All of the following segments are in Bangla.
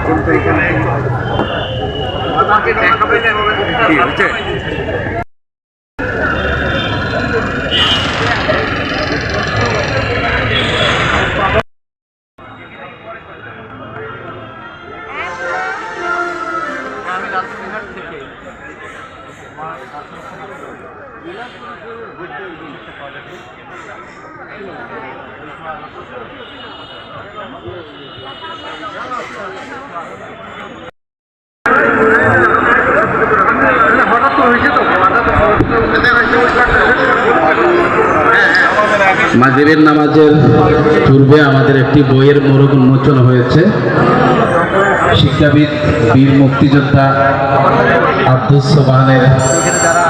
কিন্তু এখানে আমাকে দেখাবে না কি হচ্ছে মাগরিবের নামাজের পূর্বে আমাদের একটি বইয়ের মোড়ক উন্মোচন হয়েছে। শিক্ষাবিদ বীর মুক্তিযোদ্ধা আব্দুস সোবহানের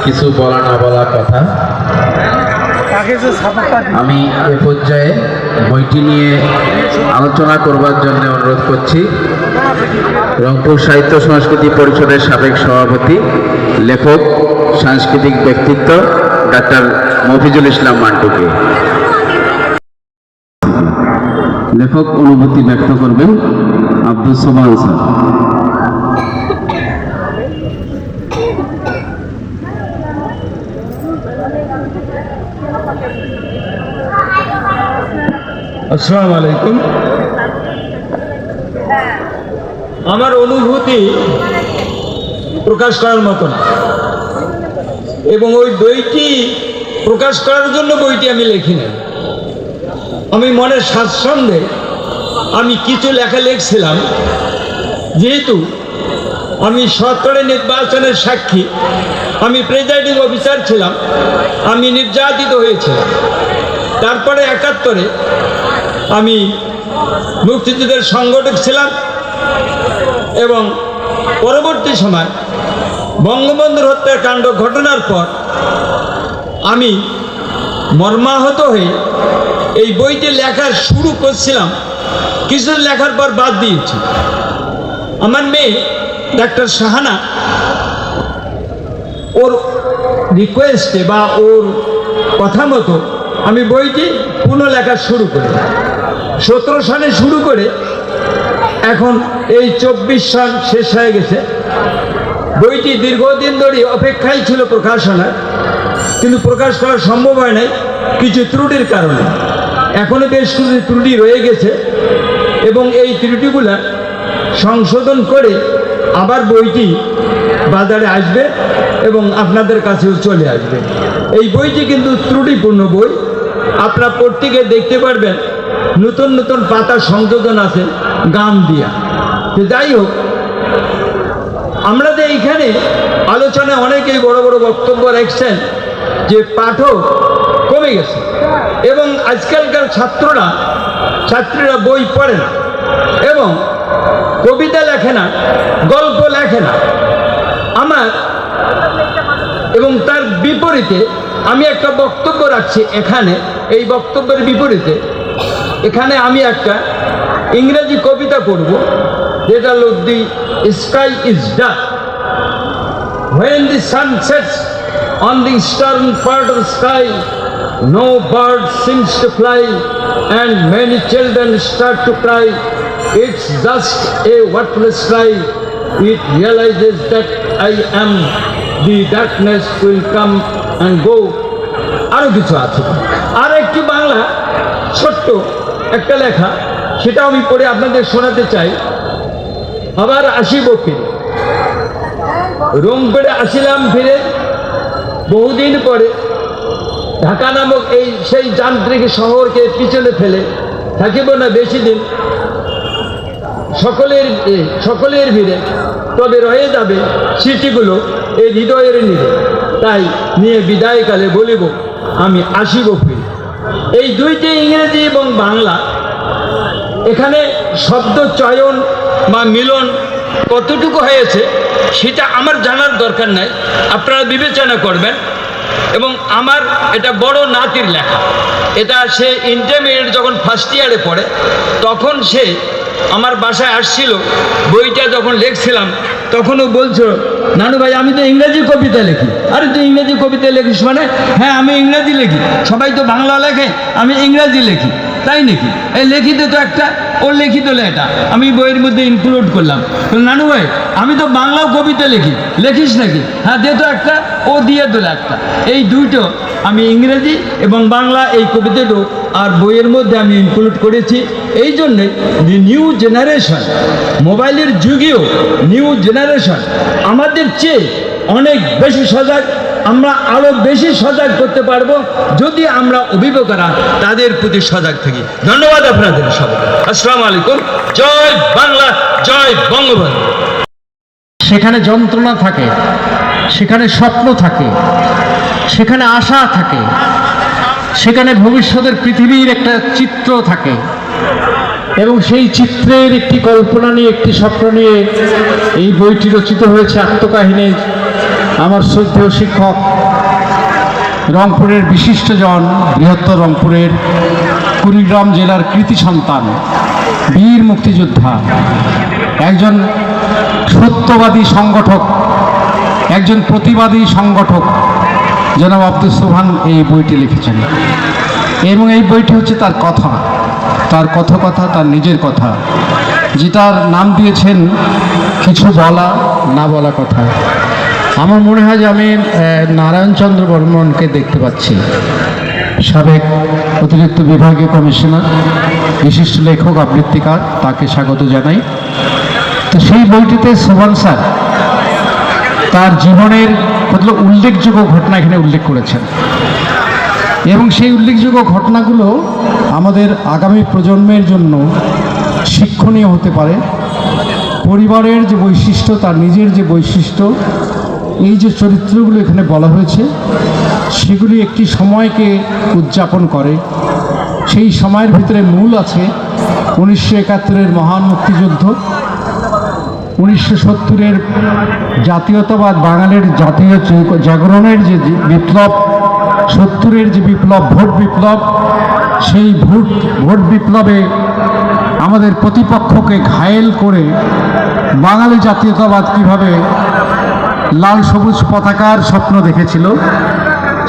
কিছু বলা না বলা কথা। আমি এ পর্যায়ে বইটি নিয়ে আলোচনা করবার জন্য অনুরোধ করছি রংপুর সাহিত্য সংস্কৃতি পরিষদের সাবেক সভাপতি, লেখক, সাংস্কৃতিক ব্যক্তিত্ব ডাক্তার মফিজুল ইসলাম মান্টুকে। লেখক অনুভূতি ব্যক্ত করবেন আব্দুস সোবহান স্যার। আসসালামু আলাইকুম। আমার অনুভূতি প্রকাশ করার মতো না, এবং ওই বইটি প্রকাশ করার জন্য বইটি আমি লিখি না। আমি মনের স্বাচ্ছন্দ্যে আমি কিছু লেখা লিখছিলাম, যেহেতু আমি সরকারি নির্বাচনের সাক্ষী, আমি প্রেজাইডিং অফিসার ছিলাম, আমি নির্যাতিত হয়েছিলাম। তারপরে ৭১-এ আমি মুক্তিযুদ্ধের সংগঠক ছিলাম, এবং পরবর্তী সময় বঙ্গবন্ধুর হত্যাকাণ্ড ঘটনার পর আমি মর্মাহত হয়ে এই বইটি লেখা শুরু করছিলাম, কিছু লেখার পর বাদ দিয়েছি। আমার মেয়ে ডাক্তার শাহানা ওর রিকোয়েস্টে বা ওর কথা মতো আমি বইটি পুনঃ লেখা শুরু করি। ১৭ সালে শুরু করে এখন এই ২৪ সাল শেষ হয়ে গেছে। বইটি দীর্ঘদিন ধরে অপেক্ষায় ছিল প্রকাশনার, কিন্তু প্রকাশ করা সম্ভব হয় নাই কিছু ত্রুটির কারণে। এখনো বেশ কিছু ত্রুটি রয়ে গেছে, এবং এই ত্রুটিগুলা সংশোধন করে আবার বইটি বাজারে আসবে এবং আপনাদের কাছেও চলে আসবে। এই বইটি কিন্তু ত্রুটিপূর্ণ বই, আপনারা প্রত্যেকে দেখতে পারবেন নতুন নতুন পাতা সংযোজন আছে গান দিয়া। তো যাই হোক, আমরা যে এইখানে আলোচনায় অনেকেই বড় বড় বক্তব্য রাখছেন যে পাঠক কমে গেছে, এবং আজকালকার ছাত্রীরা বই পড়ে না এবং কবিতা লেখে না, গল্প লেখে না। আমার এবং তার বিপরীতে আমি একটা বক্তব্য রাখছি এখানে। এই বক্তব্যের বিপরীতে এখানে আমি একটা ইংরেজি কবিতা পড়ব, যেটা হলো the sky is dark when the sun sets on the eastern part of the sky, no bird seems to fly and many children start to cry. It's just a worthless cry. It realizes that I am, the darkness will come and go. আরো কিছু আছে। আর একটি বাংলা ছোট্ট একটা লেখা, সেটা আমি পড়ে আপনাদের শোনাতে চাই। আবার আসিব ফিরে, রংপুরে আসিলাম ফিরে বহুদিন পরে, ঢাকা নামক এই সেই যান্ত্রিক শহরকে পিছনে ফেলে থাকিব না বেশি দিন। সকলের ভিড়ে তবে রয়ে যাবে স্মৃতিগুলো এই হৃদয়ের নিরে, তাই নিয়ে বিদায়কালে বলিব আমি আসিব ফিরে। এই দুইটি ইংরেজি এবং বাংলা, এখানে শব্দ চয়ন বা মিলন কতটুকু হয়েছে সেটা আমার জানার দরকার নাই, আপনারা বিবেচনা করবেন। এবং আমার এটা বড় নাতির লেখা, এটা সে ইন্টারমিডিয়েট যখন ফার্স্ট ইয়ারে পড়ে তখন সে আমার বাসায় আসছিল। বইটা যখন লিখছিলাম তখনও বলছো, নানু ভাই আমি তো ইংরেজি কবিতা লিখি। আরে তুই ইংরেজি কবিতা লিখিস মানে? হ্যাঁ আমি ইংরেজি লিখি, সবাই তো বাংলা লেখে, আমি ইংরেজি লিখি। তাই নাকি? এই লেখিতে তো একটা ওর লিখিত এটা আমি বইয়ের মধ্যে ইনক্লুড করলাম। নানু ভাই আমি তো বাংলাও কবিতা লিখি, লেখিস নাকি? হ্যাঁ দে তো একটা। ও দিয়ে দিল একটা। এই দুটো আমি ইংরেজি এবং বাংলা এই কবিতাটা আর বইয়ের মধ্যে আমি ইনক্লুড করেছি। এই জন্যে যে নিউ জেনারেশন, মোবাইলের যুগেও নিউ জেনারেশন আমাদের চেয়ে অনেক বেশি সজাগ। আমরা আরও বেশি সজাগ করতে পারবো যদি আমরা অভিভাবকরা তাদের প্রতি সজাগ থাকি। ধন্যবাদ আপনাদের সবাই। আসসালামু আলাইকুম। জয় বাংলা, জয় বঙ্গবন্ধু। সেখানে যন্ত্রণা থাকে, সেখানে স্বপ্ন থাকে, সেখানে আশা থাকে, সেখানে ভবিষ্যতের পৃথিবীর একটা চিত্র থাকে এবং সেই চিত্রের একটি কল্পনা নিয়ে, একটি স্বপ্ন নিয়ে এই বইটি রচিত হয়েছে। আত্মকাহিনী আমার শ্রদ্ধেয় শিক্ষক, রংপুরের বিশিষ্টজন, বৃহত্তর রংপুরের কুড়িগ্রাম জেলার কৃতি সন্তান, বীর মুক্তিযোদ্ধা, একজন সত্যবাদী সংগঠক, একজন প্রতিবাদী সংগঠক জনাব আব্দুস সোবহান এই বইটি লিখেছেন। এবং এই বইটি হচ্ছে তার কথা, তার কথা, তার নিজের কথা, যেটার নাম দিয়েছেন কিছু বলা না বলা কথা। আমার মনে হয় যে আমি নারায়ণচন্দ্র বর্মনকে দেখতে পাচ্ছি, সাবেক অতিরিক্ত বিভাগীয় কমিশনার, বিশিষ্ট লেখক, আবৃত্তিকার, তাকে স্বাগত জানাই। তো সেই বইটিতে সোবহান স্যার তার জীবনের কতগুলো উল্লেখযোগ্য ঘটনা এখানে উল্লেখ করেছেন এবং সেই উল্লেখযোগ্য ঘটনাগুলো আমাদের আগামী প্রজন্মের জন্য শিক্ষণীয় হতে পারে। পরিবারের যে বৈশিষ্ট্য, তার নিজের যে বৈশিষ্ট্য, এই যে চরিত্রগুলো এখানে বলা হয়েছে সেগুলি একটি সময়কে উদযাপন করে। সেই সময়ের ভিতরে মূল আছে 1971-এর মহান মুক্তিযুদ্ধ, 1970-এর জাতীয়তাবাদ, বাঙালির জাতীয় জাগরণের যে বিপ্লব, 70-এর যে বিপ্লব, ভোট বিপ্লব, সেই ভোট বিপ্লবে আমাদের প্রতিপক্ষকে ঘায়েল করে বাঙালি জাতীয়তাবাদ কীভাবে লাল সবুজ পতাকার স্বপ্ন দেখেছিল,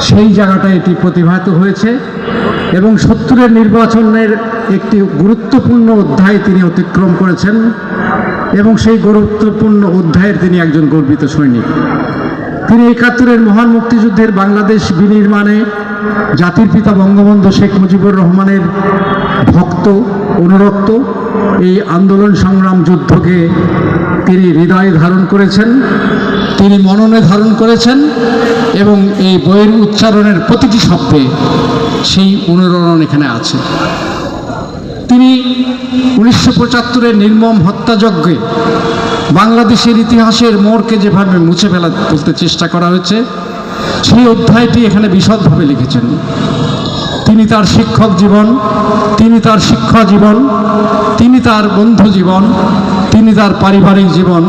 সেই জায়গাটায় এটি প্রতিভাত হয়েছে। এবং 70-এর নির্বাচনের একটি গুরুত্বপূর্ণ অধ্যায় তিনি অতিক্রম করেছেন এবং সেই গুরুত্বপূর্ণ অধ্যায়ের তিনি একজন গর্বিত সৈনিক। তিনি 71-এর মহান মুক্তিযুদ্ধের বাংলাদেশ বিনির্মাণে জাতির পিতা বঙ্গবন্ধু শেখ মুজিবুর রহমানের ভক্ত, অনুরক্ত। এই আন্দোলন সংগ্রাম যুদ্ধকে তিনি হৃদয়ে ধারণ করেছেন, তিনি মননে ধারণ করেছেন এবং এই বইয়ের উচ্চারণের প্রতিটি শব্দে সেই অনুরণন এখানে আছে। তিনি 1975-এর নির্মম হত্যাযজ্ঞে বাংলাদেশের ইতিহাসের মোড়কে যেভাবে মুছে ফেলতে চেষ্টা করা হয়েছে, সেই অধ্যায়টি এখানে বিশদভাবে লিখেছেন। তিনি তার শিক্ষক জীবন, তিনি তার শিক্ষা জীবন, তিনি তার বন্ধু জীবন, তিনি তার পারিবারিক জীবন,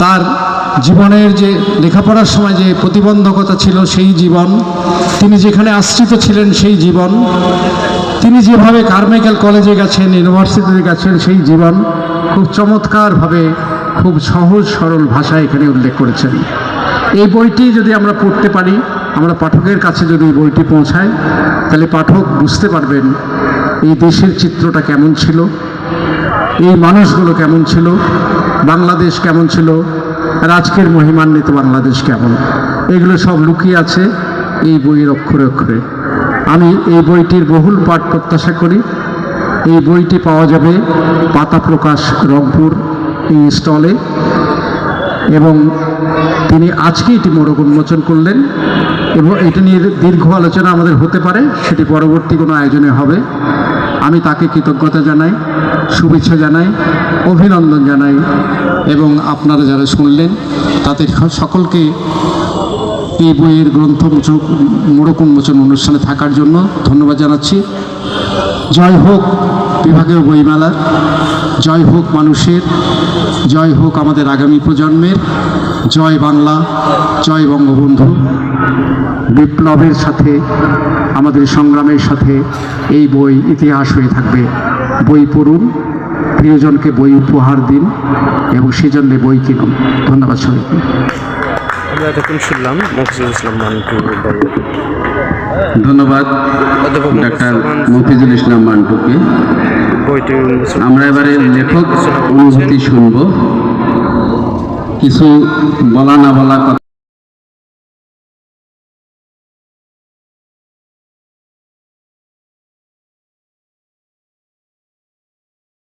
তার জীবনের যে লেখাপড়ার সময় যে প্রতিবন্ধকতা ছিল সেই জীবন, তিনি যেখানে আশ্রিত ছিলেন সেই জীবন, তিনি যেভাবে কারমাইকেল কলেজে গেছেন, ইউনিভার্সিটিতে গেছেন সেই জীবন খুব চমৎকারভাবে, খুব সহজ সরল ভাষায় এখানে উল্লেখ করেছেন। এই বইটি যদি আমরা পড়তে পারি, আমরা পাঠকের কাছে যদি এই বইটি পৌঁছায়, তাহলে পাঠক বুঝতে পারবেন এই দেশের চিত্রটা কেমন ছিল, এই মানুষগুলো কেমন ছিল, বাংলাদেশ কেমন ছিল, আর আজকের মহিমান্বিত বাংলাদেশ কেমন। এগুলো সব লুকিয়ে আছে এই বইয়ের অক্ষরে অক্ষরে। আমি এই বইটির বহুল পাঠ প্রত্যাশা করি। এই বইটি পাওয়া যাবে পাতা প্রকাশ রংপুর এই স্টলে এবং তিনি আজকে এটি মোড়ক উন্মোচন করলেন এবং এটা নিয়ে দীর্ঘ আলোচনা আমাদের হতে পারে, সেটি পরবর্তী কোনো আয়োজনে হবে। আমি তাকে কৃতজ্ঞতা জানাই, শুভেচ্ছা জানাই, অভিনন্দন জানাই এবং আপনারা যারা শুনলেন তাদের সকলকে এই বইয়ের গ্রন্থ মোড়ক উন্মোচন অনুষ্ঠানে থাকার জন্য ধন্যবাদ জানাচ্ছি। জয় হোক বিভাগীয় বইমেলার, জয় হোক মানুষের, জয় হোক আমাদের আগামী প্রজন্মের, জয় বাংলা, জয় বঙ্গবন্ধু। বিপ্লবের সাথে আমাদের সংগ্রামের সাথে এই বই ইতিহাস হয়ে থাকবে। বই পড়ুন, প্রিয়জনকে বই উপহার দিন এবং সেজন্য বই কিনুন। ধন্যবাদ সবাইকে। আমরা এতক্ষণ শুনলাম মফিজুল ইসলাম মান্টু ভাই ধন্যবাদ ডাক্তার মফিজুল ইসলাম মান্টুকে। বইটি আমরা এবারে লেখক অনুভূতি শুনব। কিছু বলা না বলা কথা